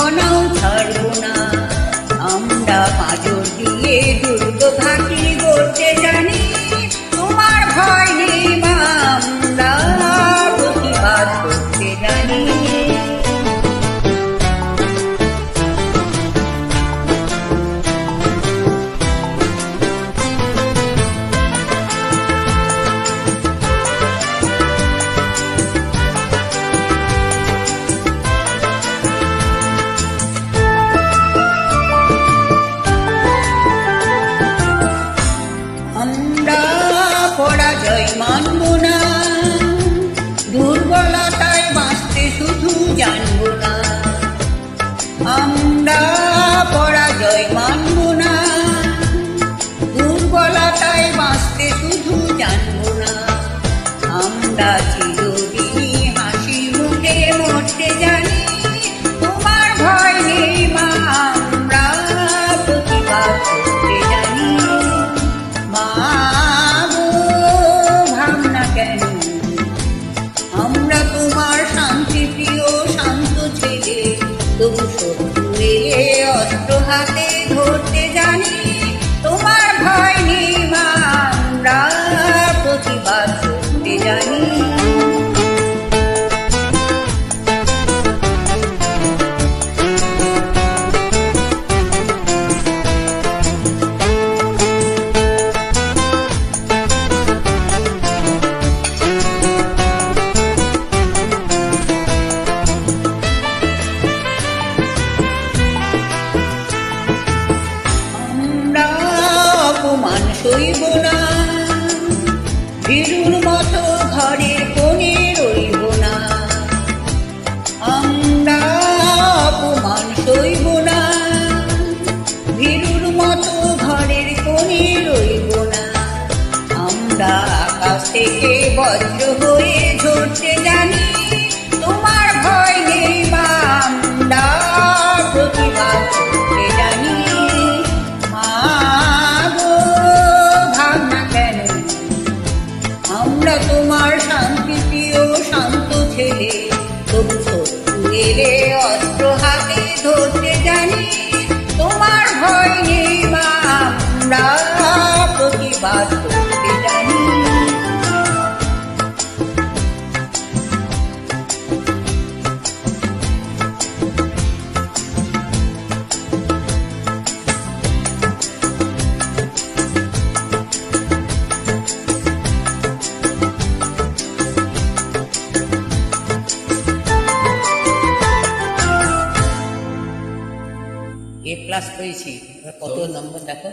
জীবনেও ছাড়ব না। আমরা পাঁজর দিয়ে দুর্গ ঘাঁটি গড়তে জানি, তোমার ভয় নেই মা, আমরা প্রতিবাদ করতে জানি। আমরা পরাজয় মানব না, দুর্বলতায় বাঁচতে শুধু জানব না। আমরা পরাজয় মানব না, দুর্বলতায় বাঁচতে শুধু জানব না। আমরা চিরদিনই হাসি মুখে মরতে জানি, তোমার ভয় নেই মা, আমরা প্রতিবাদ করতে জানি। মা গো ভাবনা কেন, আমরা তোমার শান্তি প্রিয় শান্ত ছেলে, তবু শত্রু এলে অস্ত্র হাতে ধরতে জানি, তোমার ভয় নেই মা, আমরা প্রতিবাদ করতে জানি। অপমান সইব না, ভীরুর মতো ঘরের কোণে রইব না। আমরা অপমান সইব না, ভীরুর মতো ঘরের কোণে রইব না। আমরা আকাশ থেকে বজ্র হয়ে ঝরতে জানি, তোমার ভয় নেই মা, আমরা প্রতিবাদ করতে জানি। আমরা তোমার শান্তি প্রিয় শান্ত ছেলে, তবু শত্রু এলে অস্ত্র হাতে ধরতে জানি, তোমার ভয় নেই মা, আমরা প্রতিবাদ করতে জানি। A+ পেয়েছি, কত নম্বর দেখো।